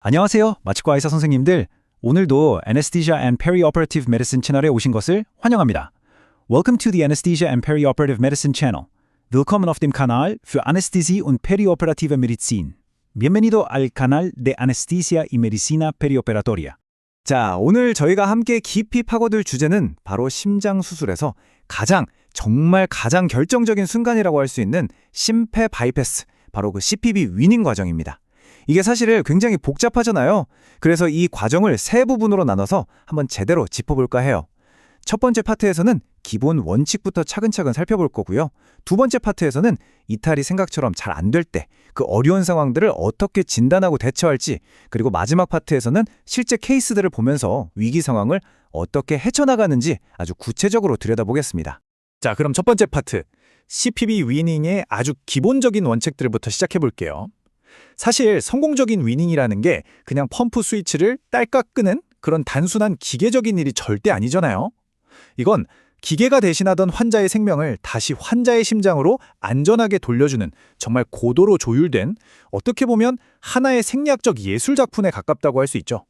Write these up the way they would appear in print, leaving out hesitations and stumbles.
안녕하세요. 마취과 의사 선생님들. 오늘도 Anesthesia and Perioperative Medicine 채널에 오신 것을 환영합니다. Welcome to the Anesthesia and Perioperative Medicine Channel. Willkommen auf dem Kanal für Anästhesie und Perioperative Medizin. Bienvenido al canal de Anestesia y Medicina Perioperatoria. 자, 오늘 저희가 함께 깊이 파고들 주제는 바로 심장 수술에서 정말 가장 결정적인 순간이라고 할 수 있는 심폐 바이패스, 바로 그 CPB 위닝 과정입니다. 이게 사실 굉장히 복잡하잖아요. 그래서 이 과정을 세 부분으로 나눠서 한번 제대로 짚어볼까 해요. 첫 번째 파트에서는 기본 원칙부터 차근차근 살펴볼 거고요. 두 번째 파트에서는 이탈이 생각처럼 잘 안 될 때 그 어려운 상황들을 어떻게 진단하고 대처할지, 그리고 마지막 파트에서는 실제 케이스들을 보면서 위기 상황을 어떻게 헤쳐나가는지 아주 구체적으로 들여다보겠습니다. 자, 그럼 첫 번째 파트, CPB 위닝의 아주 기본적인 원칙들부터 시작해볼게요. 사실 성공적인 위닝이라는 게 그냥 펌프 스위치를 딸깍 끄는 그런 단순한 기계적인 일이 절대 아니잖아요. 이건 기계가 대신하던 환자의 생명을 다시 환자의 심장으로 안전하게 돌려주는 정말 고도로 조율된, 어떻게 보면 하나의 생리학적 예술 작품에 가깝다고 할 수 있죠.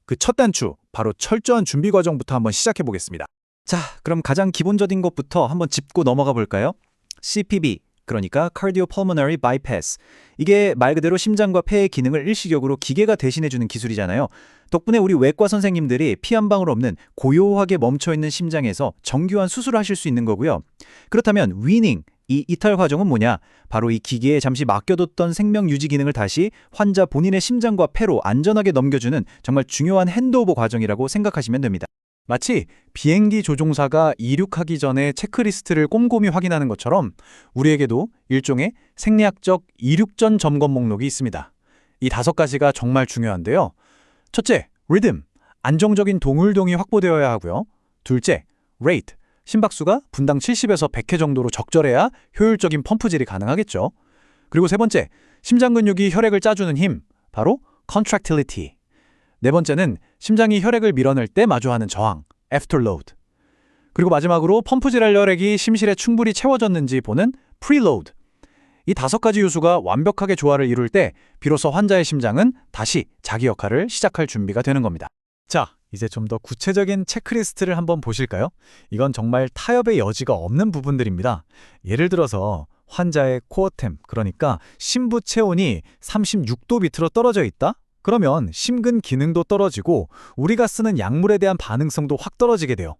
그 첫 단추, 바로 철저한 준비 과정부터 한번 시작해 보겠습니다. 자, 그럼 가장 기본적인 것부터 한번 짚고 넘어가 볼까요? CPB, 그러니까 Cardiopulmonary Bypass. 이게 말 그대로 심장과 폐의 기능을 일시적으로 기계가 대신해주는 기술이잖아요. 덕분에 우리 외과 선생님들이 피 한 방울 없는 고요하게 멈춰있는 심장에서 정교한 수술을 하실 수 있는 거고요. 그렇다면 위닝, 이 이탈 과정은 뭐냐? 바로 이 기계에 잠시 맡겨뒀던 생명 유지 기능을 다시 환자 본인의 심장과 폐로 안전하게 넘겨주는 정말 중요한 핸드오버 과정이라고 생각하시면 됩니다. 마치 비행기 조종사가 이륙하기 전에 체크리스트를 꼼꼼히 확인하는 것처럼 우리에게도 일종의 생리학적 이륙 전 점검 목록이 있습니다. 이 5가지가 정말 중요한데요. 첫째, 리듬, 안정적인 동울동이 확보되어야 하고요. 둘째, 레이트, 심박수가 분당 70에서 100회 정도로 적절해야 효율적인 펌프질이 가능하겠죠. 그리고 세 번째, 심장 근육이 혈액을 짜주는 힘, 바로 contractility. 네 번째는 심장이 혈액을 밀어낼 때 마주하는 저항, afterload. 그리고 마지막으로 펌프질할 혈액이 심실에 충분히 채워졌는지 보는 preload. 이 5가지 요소가 완벽하게 조화를 이룰 때 비로소 환자의 심장은 다시 자기 역할을 시작할 준비가 되는 겁니다. 자, 이제 좀 더 구체적인 체크리스트를 한번 보실까요? 이건 정말 타협의 여지가 없는 부분들입니다. 예를 들어서 환자의 코어템, 그러니까 심부 체온이 36도 밑으로 떨어져 있다? 그러면 심근 기능도 떨어지고 우리가 쓰는 약물에 대한 반응성도 확 떨어지게 돼요.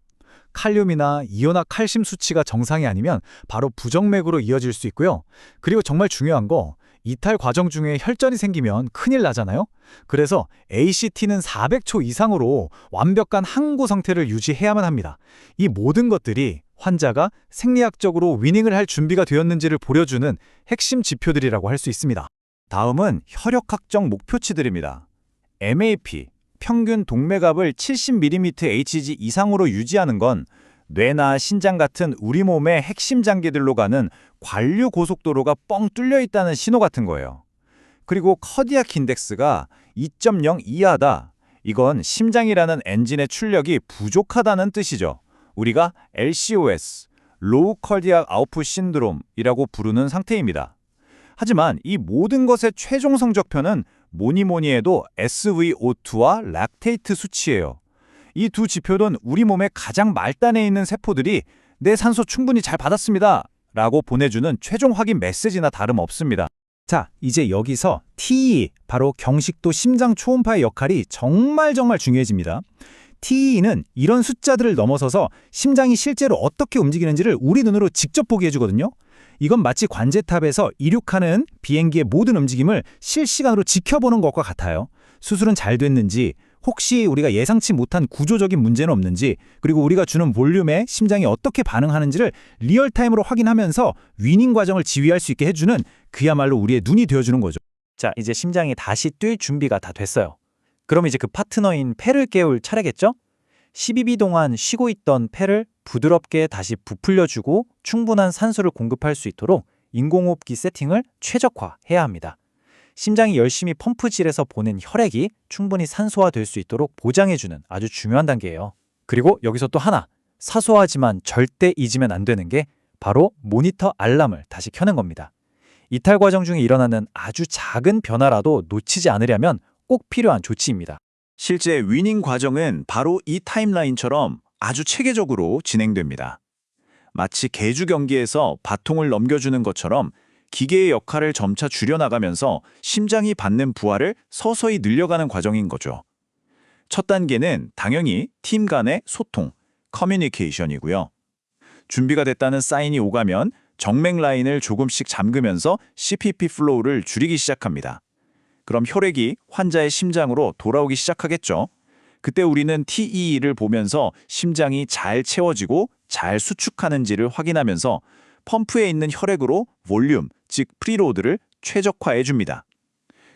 칼륨이나 이온화 칼슘 수치가 정상이 아니면 바로 부정맥으로 이어질 수 있고요. 그리고 정말 중요한 거, 이탈 과정 중에 혈전이 생기면 큰일 나잖아요. 그래서 ACT는 400초 이상으로 완벽한 항고 상태를 유지해야만 합니다. 이 모든 것들이 환자가 생리학적으로 위닝을 할 준비가 되었는지를 보여주는 핵심 지표들이라고 할 수 있습니다. 다음은 혈액학적 목표치들입니다. MAP, 평균 동맥압을 70mm Hg 이상으로 유지하는 건 뇌나 신장 같은 우리 몸의 핵심 장기들로 가는 관류 고속도로가 뻥 뚫려 있다는 신호 같은 거예요. 그리고 카디악 인덱스가 2.0 이하다. 이건 심장이라는 엔진의 출력이 부족하다는 뜻이죠. 우리가 LCOS, Low Cardiac Output Syndrome이라고 부르는 상태입니다. 하지만 이 모든 것의 최종 성적표는 뭐니 해도 SVO2와 락테이트 수치예요. 이 두 지표는 우리 몸의 가장 말단에 있는 세포들이 내 산소 충분히 잘 받았습니다 라고 보내주는 최종 확인 메시지나 다름없습니다. 자, 이제 여기서 TE, 바로 경식도 심장 초음파의 역할이 정말 중요해집니다. TE는 이런 숫자들을 넘어서서 심장이 실제로 어떻게 움직이는지를 우리 눈으로 직접 보게 해주거든요. 이건 마치 관제탑에서 이륙하는 비행기의 모든 움직임을 실시간으로 지켜보는 것과 같아요. 수술은 잘 됐는지, 혹시 우리가 예상치 못한 구조적인 문제는 없는지, 그리고 우리가 주는 볼륨에 심장이 어떻게 반응하는지를 리얼타임으로 확인하면서 위닝 과정을 지휘할 수 있게 해주는, 그야말로 우리의 눈이 되어주는 거죠. 자, 이제 심장이 다시 뛸 준비가 다 됐어요. 그럼 이제 그 파트너인 폐를 깨울 차례겠죠? 12비 동안 쉬고 있던 폐를 부드럽게 다시 부풀려주고 충분한 산소를 공급할 수 있도록 인공호흡기 세팅을 최적화해야 합니다. 심장이 열심히 펌프질해서 보낸 혈액이 충분히 산소화될 수 있도록 보장해주는 아주 중요한 단계예요. 그리고 여기서 또 하나, 사소하지만 절대 잊으면 안 되는 게 바로 모니터 알람을 다시 켜는 겁니다. 이탈 과정 중에 일어나는 아주 작은 변화라도 놓치지 않으려면 꼭 필요한 조치입니다. 실제 위닝 과정은 바로 이 타임라인처럼 아주 체계적으로 진행됩니다. 마치 계주 경기에서 바통을 넘겨주는 것처럼 기계의 역할을 점차 줄여나가면서 심장이 받는 부하를 서서히 늘려가는 과정인 거죠. 첫 단계는 당연히 팀 간의 소통, 커뮤니케이션이고요. 준비가 됐다는 사인이 오가면 정맥 라인을 조금씩 잠그면서 CPP 플로우를 줄이기 시작합니다. 그럼 혈액이 환자의 심장으로 돌아오기 시작하겠죠. 그때 우리는 TE를 보면서 심장이 잘 채워지고 잘 수축하는지를 확인하면서 펌프에 있는 혈액으로 볼륨, 즉 프리로드를 최적화해 줍니다.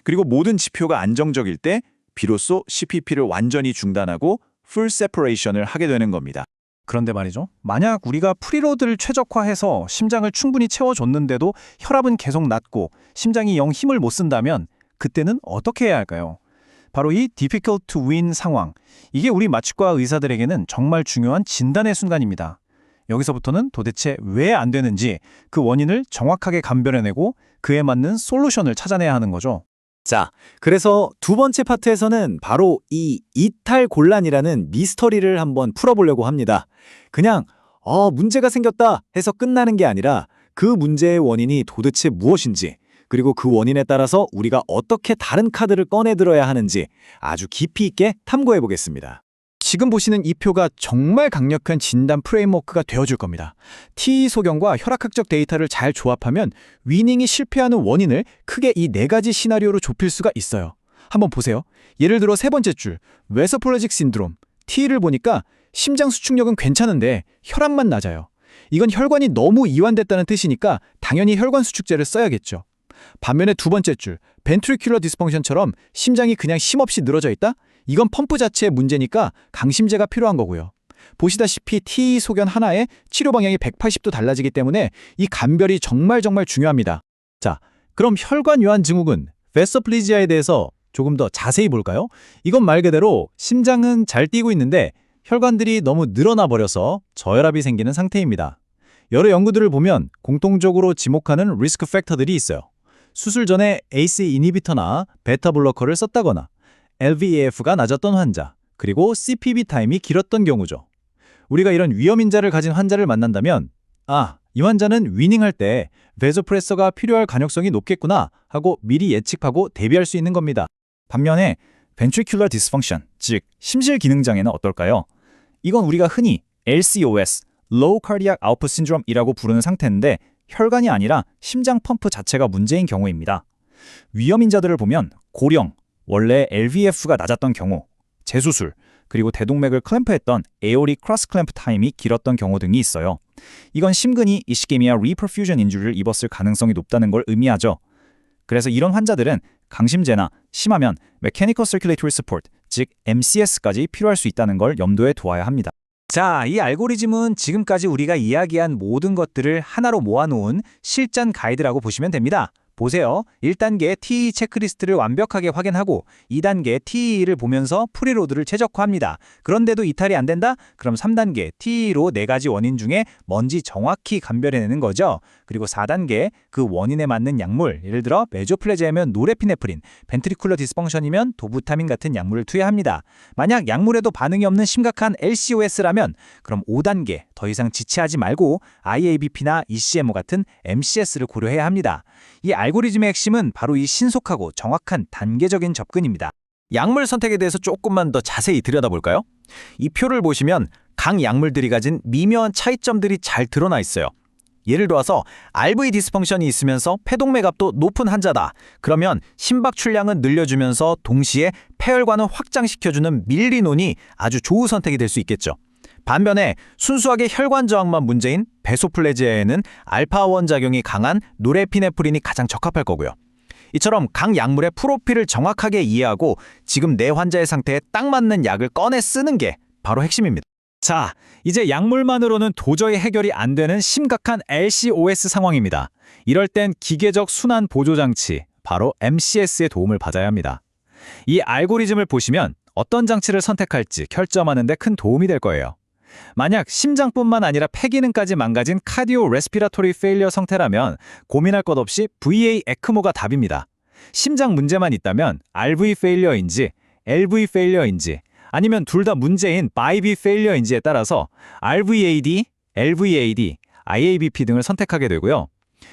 그리고 모든 지표가 안정적일 때 비로소 CPP를 완전히 중단하고 풀 세퍼레이션을 하게 되는 겁니다. 그런데 말이죠. 만약 우리가 프리로드를 최적화해서 심장을 충분히 채워줬는데도 혈압은 계속 낮고 심장이 영 힘을 못 쓴다면 그때는 어떻게 해야 할까요? 바로 이 difficult to win 상황. 이게 우리 마취과 의사들에게는 정말 중요한 진단의 순간입니다. 여기서부터는 도대체 왜 안 되는지 그 원인을 정확하게 감별해내고 그에 맞는 솔루션을 찾아내야 하는 거죠. 자, 그래서 두 번째 파트에서는 바로 이 이탈곤란이라는 미스터리를 한번 풀어보려고 합니다. 그냥 문제가 생겼다 해서 끝나는 게 아니라 그 문제의 원인이 도대체 무엇인지, 그리고 그 원인에 따라서 우리가 어떻게 다른 카드를 꺼내들어야 하는지 아주 깊이 있게 탐구해 보겠습니다. 지금 보시는 이 표가 정말 강력한 진단 프레임워크가 되어줄 겁니다. TE 소견과 혈압학적 데이터를 잘 조합하면 위닝이 실패하는 원인을 크게 이 네 가지 시나리오로 좁힐 수가 있어요. 한번 보세요. 예를 들어 세 번째 줄, 웨서폴라직 신드롬. TE를 보니까 심장 수축력은 괜찮은데 혈압만 낮아요. 이건 혈관이 너무 이완됐다는 뜻이니까 당연히 혈관 수축제를 써야겠죠. 반면에 두 번째 줄, 벤트리큘러 디스펑션처럼 심장이 그냥 쉼없이 늘어져 있다? 이건 펌프 자체의 문제니까 강심제가 필요한 거고요. 보시다시피 TE 소견 하나에 치료 방향이 180도 달라지기 때문에 이 감별이 정말 중요합니다. 자, 그럼 혈관 요한 증후군, 베서플리지아에 대해서 조금 더 자세히 볼까요? 이건 말 그대로 심장은 잘 뛰고 있는데 혈관들이 너무 늘어나 버려서 저혈압이 생기는 상태입니다. 여러 연구들을 보면 공통적으로 지목하는 리스크 팩터들이 있어요. 수술 전에 ACE 이니비터나 베타 블로커를 썼다거나 LVEF가 낮았던 환자, 그리고 CPB 타임이 길었던 경우죠. 우리가 이런 위험인자를 가진 환자를 만난다면 이 환자는 위닝할 때 베소프레서가 필요할 가능성이 높겠구나 하고 미리 예측하고 대비할 수 있는 겁니다. 반면에 ventricular dysfunction, 즉 심실 기능 장애는 어떨까요? 이건 우리가 흔히 LCOS, Low Cardiac Output Syndrome이라고 부르는 상태인데 혈관이 아니라 심장 펌프 자체가 문제인 경우입니다. 위험인자들을 보면 고령, 원래 LVEF가 낮았던 경우, 재수술, 그리고 대동맥을 클램프했던 에오리 크로스 클램프 타임이 길었던 경우 등이 있어요. 이건 심근이 이시게미아 리퍼퓨전 인주리를 입었을 가능성이 높다는 걸 의미하죠. 그래서 이런 환자들은 강심제나 심하면 Mechanical Circulatory Support, 즉 MCS까지 필요할 수 있다는 걸 염두에 두어야 합니다. 자, 이 알고리즘은 지금까지 우리가 이야기한 모든 것들을 하나로 모아놓은 실전 가이드라고 보시면 됩니다. 보세요. 1단계 TE 체크리스트를 완벽하게 확인하고 2단계 TE를 보면서 프리로드를 최적화합니다. 그런데도 이탈이 안 된다? 그럼 3단계 TE로 4가지 원인 중에 뭔지 정확히 감별해내는 거죠. 그리고 4단계 그 원인에 맞는 약물, 예를 들어 메조플레제하면 노레피네프린, 벤트리쿨러 디스펑션이면 도부타민 같은 약물을 투여합니다. 만약 약물에도 반응이 없는 심각한 LCOS라면 그럼 5단계 더 이상 지체하지 말고 IABP나 ECMO 같은 MCS를 고려해야 합니다. 이 알고리즘의 핵심은 바로 이 신속하고 정확한 단계적인 접근입니다. 약물 선택에 대해서 조금만 더 자세히 들여다볼까요? 이 표를 보시면 각 약물들이 가진 미묘한 차이점들이 잘 드러나 있어요. 예를 들어서 RV 디스펑션이 있으면서 폐동맥압도 높은 환자다. 그러면 심박 출량은 늘려주면서 동시에 폐혈관을 확장시켜주는 밀리논이 아주 좋은 선택이 될 수 있겠죠. 반면에 순수하게 혈관 저항만 문제인 베소플레지아에는 알파1 작용이 강한 노레피네프린이 가장 적합할 거고요. 이처럼 각 약물의 프로필을 정확하게 이해하고 지금 내 환자의 상태에 딱 맞는 약을 꺼내 쓰는 게 바로 핵심입니다. 자, 이제 약물만으로는 도저히 해결이 안 되는 심각한 LCOS 상황입니다. 이럴 땐 기계적 순환 보조장치, 바로 MCS의 도움을 받아야 합니다. 이 알고리즘을 보시면 어떤 장치를 선택할지 결정하는 데 큰 도움이 될 거예요. 만약 심장뿐만 아니라 폐 기능까지 망가진 카디오 레스피라토리 페일리어 상태라면 고민할 것 없이 VA 에크모가 답입니다. 심장 문제만 있다면 RV 페일러인지 LV 페일러인지 아니면 둘 다 문제인 BIV 페일러인지에 따라서 RVAD, LVAD, IABP 등을 선택하게 되고요.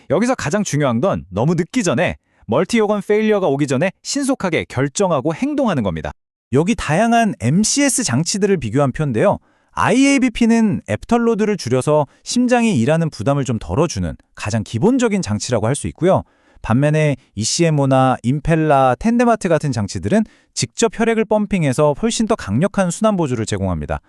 여기서 가장 중요한 건 너무 늦기 전에 멀티 오건 페일러가 오기 전에 신속하게 결정하고 행동하는 겁니다. 여기 다양한 MCS 장치들을 비교한 표인데요. IABP는 애프터로드를 줄여서 심장이 일하는 부담을 좀 덜어주는 가장 기본적인 장치라고 할 수 있고요. 반면에 ECMO나 임펠라, 텐데마트 같은 장치들은 직접 혈액을 펌핑해서 훨씬 더 강력한 순환 보조를 제공합니다.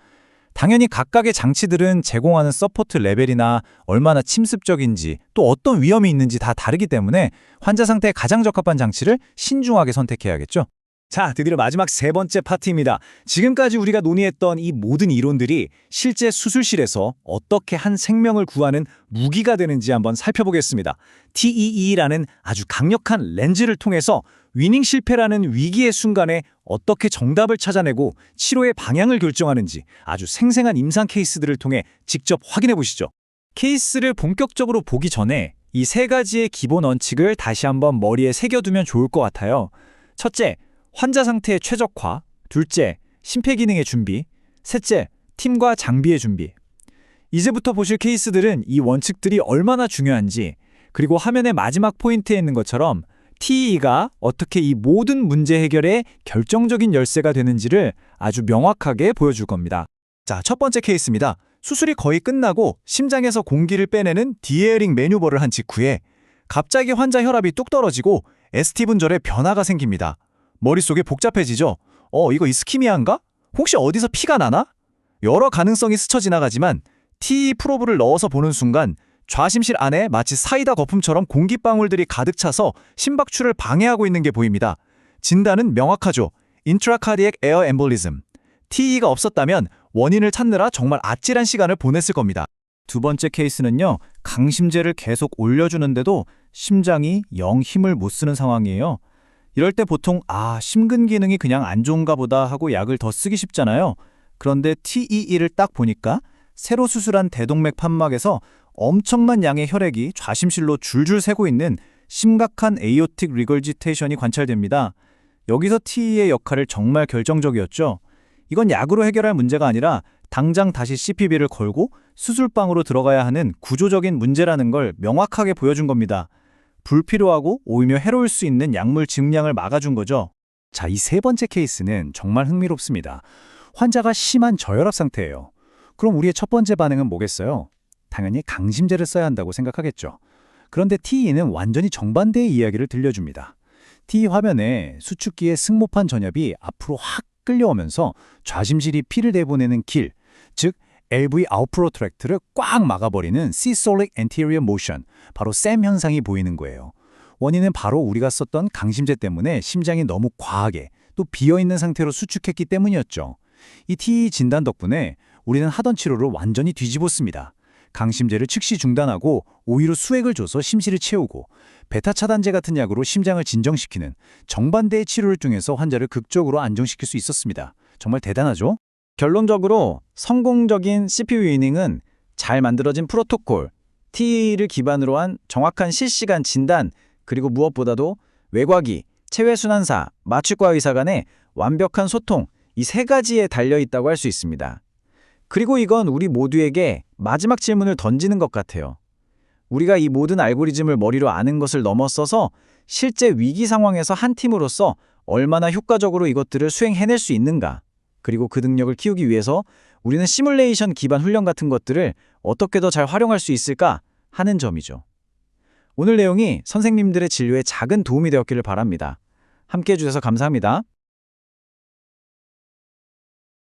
당연히 각각의 장치들은 제공하는 서포트 레벨이나 얼마나 침습적인지 또 어떤 위험이 있는지 다 다르기 때문에 환자 상태에 가장 적합한 장치를 신중하게 선택해야겠죠. 자, 드디어 마지막 세 번째 파트입니다. 지금까지 우리가 논의했던 이 모든 이론들이 실제 수술실에서 어떻게 한 생명을 구하는 무기가 되는지 한번 살펴보겠습니다. TEE라는 아주 강력한 렌즈를 통해서 위닝 실패라는 위기의 순간에 어떻게 정답을 찾아내고 치료의 방향을 결정하는지 아주 생생한 임상 케이스들을 통해 직접 확인해 보시죠. 케이스를 본격적으로 보기 전에 이 세 가지의 기본 원칙을 다시 한번 머리에 새겨두면 좋을 것 같아요. 첫째, 환자 상태의 최적화. 둘째, 심폐기능의 준비. 셋째, 팀과 장비의 준비. 이제부터 보실 케이스들은 이 원칙들이 얼마나 중요한지, 그리고 화면의 마지막 포인트에 있는 것처럼 TEE가 어떻게 이 모든 문제 해결에 결정적인 열쇠가 되는지를 아주 명확하게 보여줄 겁니다. 자, 첫 번째 케이스입니다. 수술이 거의 끝나고 심장에서 공기를 빼내는 디에어링 매뉴버를 한 직후에 갑자기 환자 혈압이 뚝 떨어지고 ST 분절에 변화가 생깁니다. 머릿속에 복잡해지죠? 이거 이스키미아인가? 혹시 어디서 피가 나나? 여러 가능성이 스쳐 지나가지만 TE 프로브를 넣어서 보는 순간 좌심실 안에 마치 사이다 거품처럼 공기방울들이 가득 차서 심박출을 방해하고 있는 게 보입니다. 진단은 명확하죠. 인트라카디액 에어 엠볼리즘. TE가 없었다면 원인을 찾느라 정말 아찔한 시간을 보냈을 겁니다. 두 번째 케이스는요. 강심제를 계속 올려주는데도 심장이 영 힘을 못 쓰는 상황이에요. 이럴 때 보통 심근 기능이 그냥 안 좋은가 보다 하고 약을 더 쓰기 쉽잖아요. 그런데 TEE를 딱 보니까 새로 수술한 대동맥 판막에서 엄청난 양의 혈액이 좌심실로 줄줄 새고 있는 심각한 에이오틱 리걸지테이션이 관찰됩니다. 여기서 TE의 역할을 정말 결정적이었죠. 이건 약으로 해결할 문제가 아니라 당장 다시 CPB를 걸고 수술방으로 들어가야 하는 구조적인 문제라는 걸 명확하게 보여준 겁니다. 불필요하고 오히려 해로울 수 있는 약물 증량을 막아준 거죠. 자, 이 세 번째 케이스는 정말 흥미롭습니다. 환자가 심한 저혈압 상태예요. 그럼 우리의 첫 번째 반응은 뭐겠어요? 당연히 강심제를 써야 한다고 생각하겠죠. 그런데 TE는 완전히 정반대의 이야기를 들려줍니다. TE 화면에 수축기의 승모판 전엽이 앞으로 확 끌려오면서 좌심실이 피를 내보내는 길, 즉 LV 아웃프로 트랙트를 꽉 막아버리는 Systolic Anterior Motion, 바로 SAM 현상이 보이는 거예요. 원인은 바로 우리가 썼던 강심제 때문에 심장이 너무 과하게 또 비어있는 상태로 수축했기 때문이었죠. 이 TE 진단 덕분에 우리는 하던 치료를 완전히 뒤집었습니다. 강심제를 즉시 중단하고 오히려 수액을 줘서 심실을 채우고 베타 차단제 같은 약으로 심장을 진정시키는 정반대의 치료를 통해서 환자를 극적으로 안정시킬 수 있었습니다. 정말 대단하죠? 결론적으로 성공적인 CPU 위닝은 잘 만들어진 프로토콜, TE를 기반으로 한 정확한 실시간 진단, 그리고 무엇보다도 외과기, 체외순환사, 마취과 의사 간의 완벽한 소통, 이 세 가지에 달려있다고 할 수 있습니다. 그리고 이건 우리 모두에게 마지막 질문을 던지는 것 같아요. 우리가 이 모든 알고리즘을 머리로 아는 것을 넘어서서 실제 위기 상황에서 한 팀으로서 얼마나 효과적으로 이것들을 수행해낼 수 있는가? 그리고 그 능력을 키우기 위해서 우리는 시뮬레이션 기반 훈련 같은 것들을 어떻게 더 잘 활용할 수 있을까 하는 점이죠. 오늘 내용이 선생님들의 진료에 작은 도움이 되었기를 바랍니다. 함께해 주셔서 감사합니다.